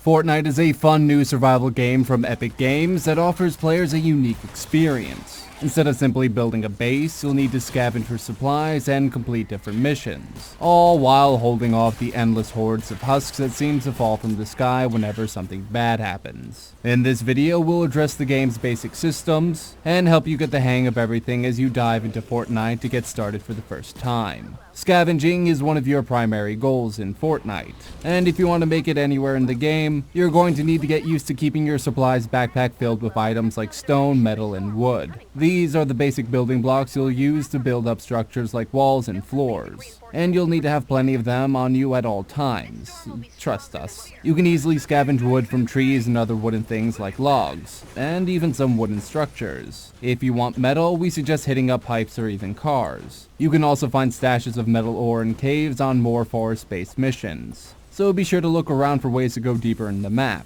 Fortnite is a fun new survival game from Epic Games that offers players a unique experience. Instead of simply building a base, you'll need to scavenge for supplies and complete different missions, all while holding off the endless hordes of husks that seem to fall from the sky whenever something bad happens. In this video, we'll address the game's basic systems and help you get the hang of everything as you dive into Fortnite to get started for the first time. Scavenging is one of your primary goals in Fortnite, and if you want to make it anywhere in the game, you're going to need to get used to keeping your supplies backpack filled with items like stone, metal, and wood. These are the basic building blocks you'll use to build up structures like walls and floors, and you'll need to have plenty of them on you at all times. Trust us. You can easily scavenge wood from trees and other wooden things like logs, and even some wooden structures. If you want metal, we suggest hitting up pipes or even cars. You can also find stashes of metal ore in caves on more forest-based missions, so be sure to look around for ways to go deeper in the map.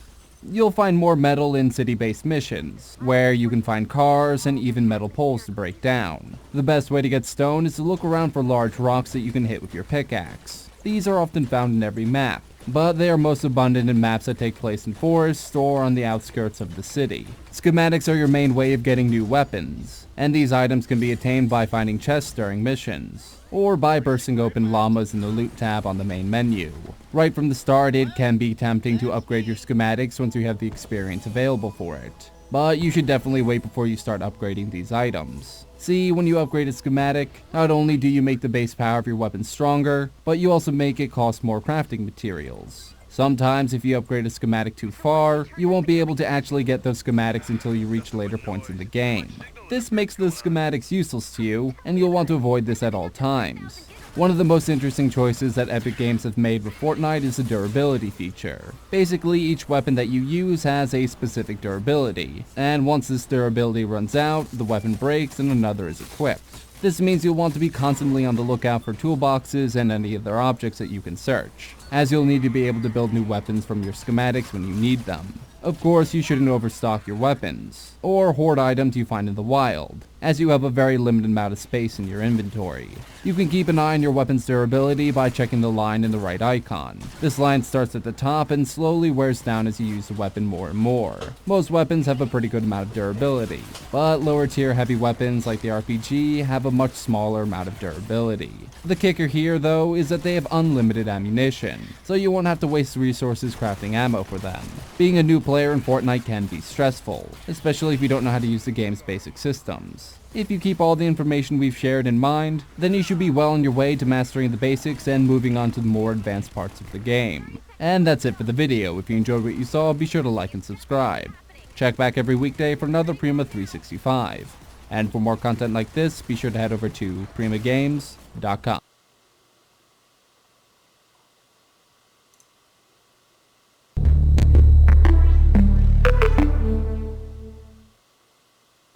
You'll find more metal in city-based missions, where you can find cars and even metal poles to break down. The best way to get stone is to look around for large rocks that you can hit with your pickaxe. These are often found in every map, but they are most abundant in maps that take place in forests or on the outskirts of the city. Schematics are your main way of getting new weapons, and these items can be attained by finding chests during missions, or by bursting open llamas in the loot tab on the main menu. Right from the start, it can be tempting to upgrade your schematics once you have the experience available for it, but you should definitely wait before you start upgrading these items. See, when you upgrade a schematic, not only do you make the base power of your weapon stronger, but you also make it cost more crafting materials. Sometimes if you upgrade a schematic too far, you won't be able to actually get those schematics until you reach later points in the game. This makes the schematics useless to you, and you'll want to avoid this at all times. One of the most interesting choices that Epic Games have made with Fortnite is the durability feature. Basically, each weapon that you use has a specific durability, and once this durability runs out, the weapon breaks and another is equipped. This means you'll want to be constantly on the lookout for toolboxes and any other objects that you can search, as you'll need to be able to build new weapons from your schematics when you need them. Of course, you shouldn't overstock your weapons, or hoard items you find in the wild, as you have a very limited amount of space in your inventory. You can keep an eye on your weapon's durability by checking the line in the right icon. This line starts at the top and slowly wears down as you use the weapon more and more. Most weapons have a pretty good amount of durability, but lower tier heavy weapons like the RPG have a much smaller amount of durability. The kicker here though is that they have unlimited ammunition, so you won't have to waste resources crafting ammo for them. Being a new player in Fortnite can be stressful, especially if you don't know how to use the game's basic systems. If you keep all the information we've shared in mind, then you should be well on your way to mastering the basics and moving on to the more advanced parts of the game. And that's it for the video. If you enjoyed what you saw, be sure to like and subscribe. Check back every weekday for another Prima 365. And for more content like this, be sure to head over to primagames.com.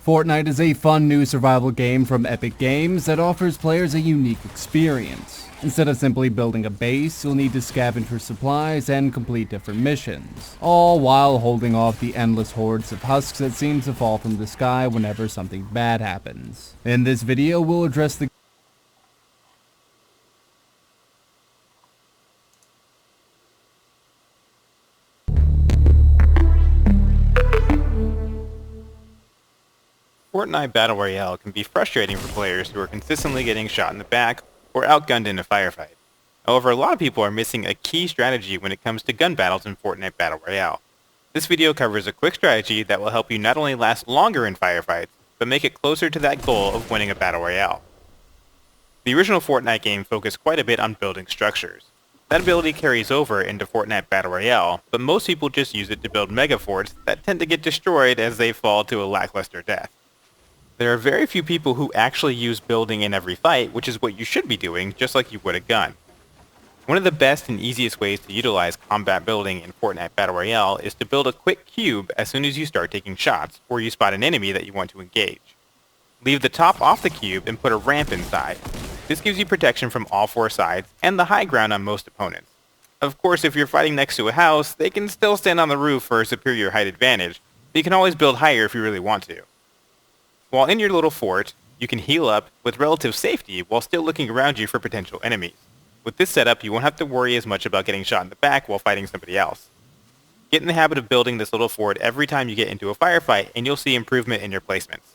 Fortnite is a fun new survival game from Epic Games that offers players a unique experience. Instead of simply building a base, you'll need to scavenge for supplies and complete different missions, all while holding off the endless hordes of husks that seem to fall from the sky whenever something bad happens. In this video, we'll address the Fortnite Battle Royale can be frustrating for players who are consistently getting shot in the back or outgunned in a firefight. However, a lot of people are missing a key strategy when it comes to gun battles in Fortnite Battle Royale. This video covers a quick strategy that will help you not only last longer in firefights, but make it closer to that goal of winning a Battle Royale. The original Fortnite game focused quite a bit on building structures. That ability carries over into Fortnite Battle Royale, but most people just use it to build mega forts that tend to get destroyed as they fall to a lackluster death. There are very few people who actually use building in every fight, which is what you should be doing, just like you would a gun. One of the best and easiest ways to utilize combat building in Fortnite Battle Royale is to build a quick cube as soon as you start taking shots, or you spot an enemy that you want to engage. Leave the top off the cube and put a ramp inside. This gives you protection from all four sides and the high ground on most opponents. Of course, if you're fighting next to a house, they can still stand on the roof for a superior height advantage, but you can always build higher if you really want to. While in your little fort, you can heal up with relative safety while still looking around you for potential enemies. With this setup, you won't have to worry as much about getting shot in the back while fighting somebody else. Get in the habit of building this little fort every time you get into a firefight, and you'll see improvement in your placements.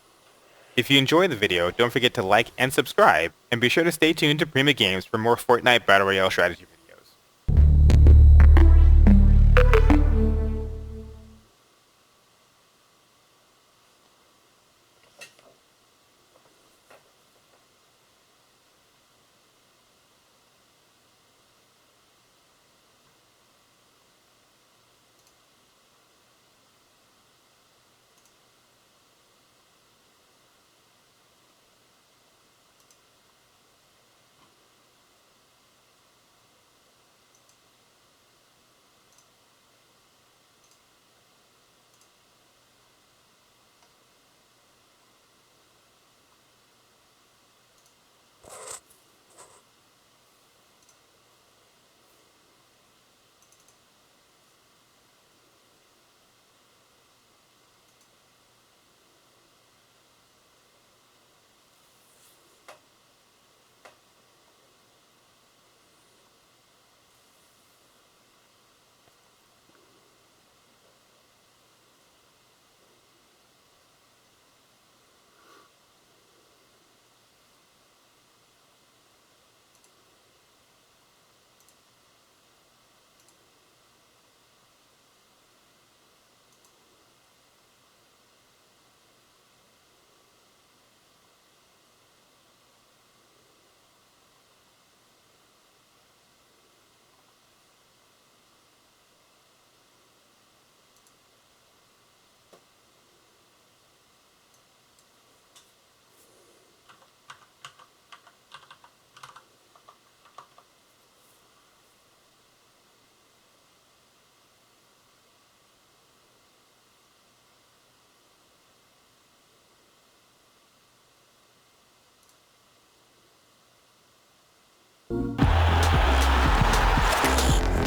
If you enjoyed the video, don't forget to like and subscribe, and be sure to stay tuned to Prima Games for more Fortnite Battle Royale strategy videos.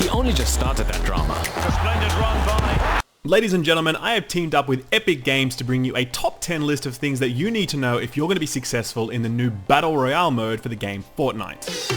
He only just started that drama. A splendid run by... Ladies and gentlemen, I have teamed up with Epic Games to bring you a top 10 list of things that you need to know if you're going to be successful in the new Battle Royale mode for the game Fortnite.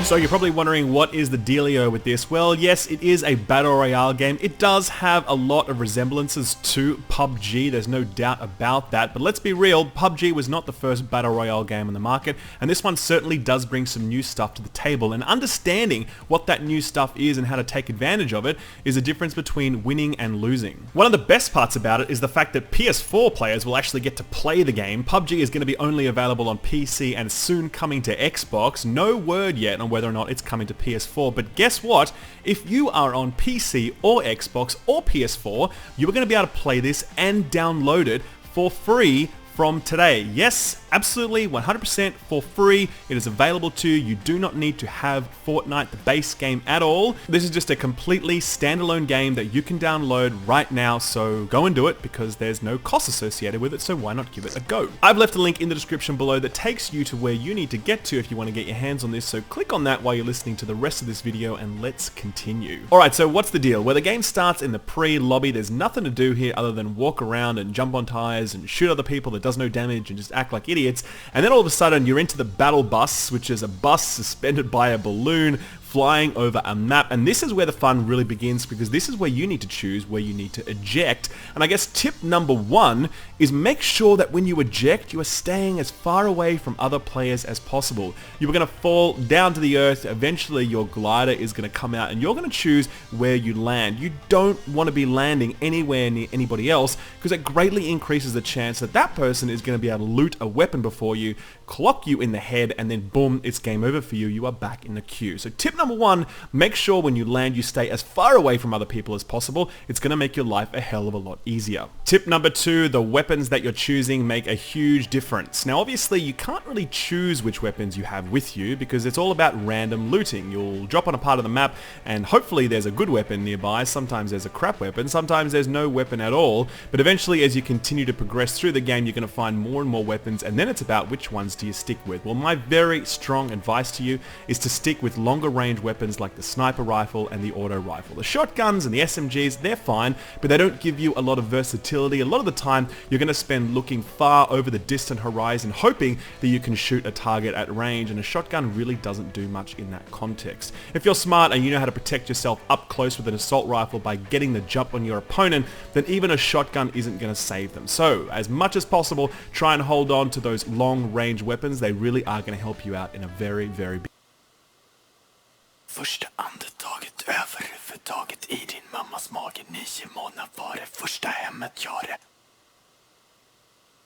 So you're probably wondering, what is the dealio with this? Well, yes, it is a Battle Royale game. It does have a lot of resemblances to PUBG, there's no doubt about that, but let's be real, PUBG was not the first Battle Royale game on the market, and this one certainly does bring some new stuff to the table, and understanding what that new stuff is and how to take advantage of it is the difference between winning and losing. One of the best parts about it is the fact that PS4 players will actually get to play the game. PUBG is going to be only available on PC and soon coming to Xbox. No word yet on whether or not it's coming to PS4, but guess what? If you are on PC or Xbox or PS4, you're going to be able to play this and download it for free from today. Yes, absolutely 100% for free. It is available to you. You do not need to have Fortnite, the base game, at all. This is just a completely standalone game that you can download right now, so go and do it because there's no cost associated with it, so why not give it a go? I've left a link in the description below that takes you to where you need to get to if you want to get your hands on this, so click on that while you're listening to the rest of this video and let's continue. Alright, so what's the deal? Well, the game starts in the pre-lobby. There's nothing to do here other than walk around and jump on tires and shoot other people that does no damage and just act like idiots, and then all of a sudden you're into the battle bus, which is a bus suspended by a balloon flying over a map, and this is where the fun really begins because this is where you need to choose where you need to eject. And I guess tip number one is make sure that when you eject, you are staying as far away from other players as possible. You are going to fall down to the earth, eventually your glider is going to come out and you're going to choose where you land. You don't want to be landing anywhere near anybody else because it greatly increases the chance that that person is going to be able to loot a weapon before you, clock you in the head, and then boom, it's game over for you. You are back in the queue. So tip number one, make sure when you land you stay as far away from other people as possible. It's going to make your life a hell of a lot easier. Tip number two, the weapons that you're choosing make a huge difference. Now obviously you can't really choose which weapons you have with you because it's all about random looting. You'll drop on a part of the map and hopefully there's a good weapon nearby. Sometimes there's a crap weapon, sometimes there's no weapon at all, but eventually as you continue to progress through the game you're going to find more and more weapons, and then it's about which ones do you stick with. Well, my very strong advice to you is to stick with longer range range weapons like the sniper rifle and the auto rifle. The shotguns and the SMGs, they're fine, but they don't give you a lot of versatility. A lot of the time, you're going to spend looking far over the distant horizon, hoping that you can shoot a target at range, and a shotgun really doesn't do much in that context. If you're smart and you know how to protect yourself up close with an assault rifle by getting the jump on your opponent, then even a shotgun isn't going to save them. So, as much as possible, try and hold on to those long-range weapons. They really are going to help you out in a very, very big... Första andetaget överhuvudtaget i din mammas mage 9 månader var det första hemmet jag hade.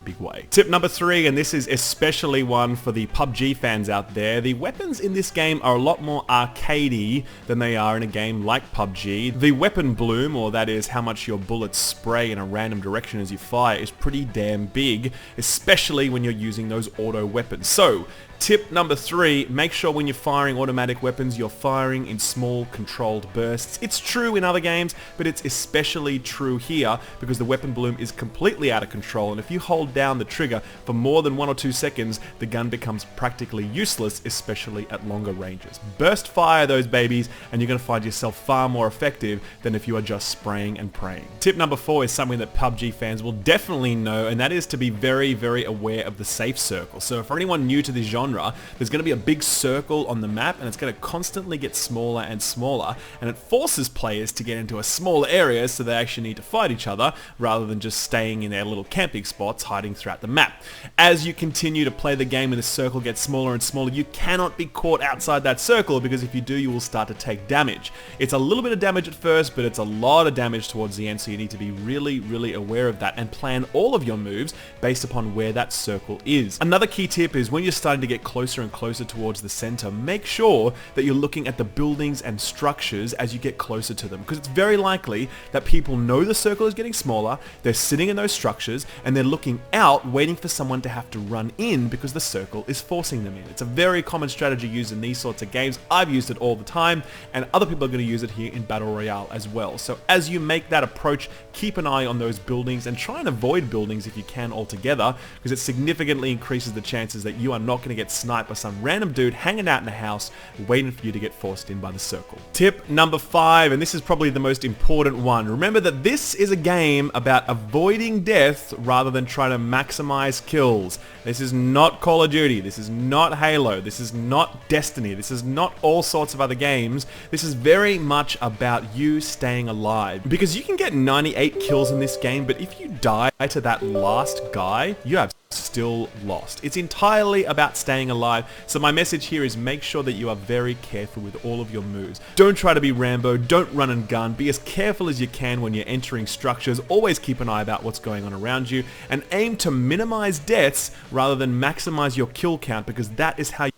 big way. Tip number 3, and this is especially one for the PUBG fans out there, the weapons in this game are a lot more arcadey than they are in a game like PUBG. The weapon bloom, or that is how much your bullets spray in a random direction as you fire, is pretty damn big, especially when you're using those auto weapons. So, tip number 3, make sure when you're firing automatic weapons, you're firing in small, controlled bursts. It's true in other games, but it's especially true here because the weapon bloom is completely out of control, and if you hold down the trigger for more than 1 or 2 seconds, the gun becomes practically useless, especially at longer ranges. Burst fire those babies, and you're going to find yourself far more effective than if you are just spraying and praying. Tip number 4 is something that PUBG fans will definitely know, and that is to be very, very aware of the safe circle. So for anyone new to this genre, there's going to be a big circle on the map, and it's going to constantly get smaller and smaller, and it forces players to get into a smaller area so they actually need to fight each other rather than just staying in their little camping spots hiding throughout the map. As you continue to play the game and the circle gets smaller and smaller, you cannot be caught outside that circle, because if you do, you will start to take damage. It's a little bit of damage at first, but it's a lot of damage towards the end, so you need to be really, really aware of that and plan all of your moves based upon where that circle is. Another key tip is when you're starting to get closer and closer towards the center, make sure that you're looking at the buildings and structures as you get closer to them, because it's very likely that people know the circle is getting smaller, they're sitting in those structures, and they're looking out waiting for someone to have to run in because the circle is forcing them in. It's a very common strategy used in these sorts of games. I've used it all the time, and other people are going to use it here in Battle Royale as well. So as you make that approach, keep an eye on those buildings and try and avoid buildings if you can altogether, because it significantly increases the chances that you are not going to get sniped by some random dude hanging out in a house waiting for you to get forced in by the circle. Tip number 5, and this is probably the most important one. Remember that this is a game about avoiding death rather than trying to maximize kills. This is not Call of Duty, this is not Halo, this is not Destiny, this is not all sorts of other games. This is very much about you staying alive, because you can get 98 kills in this game, but if you die to that last guy, you have still lost. It's entirely about staying alive, so my message here is make sure that you are very careful with all of your moves. Don't try to be Rambo, don't run and gun, be as careful as you can when you're entering structures, always keep an eye about what's going on around you, and aim to minimize deaths rather than maximize your kill count, because that is how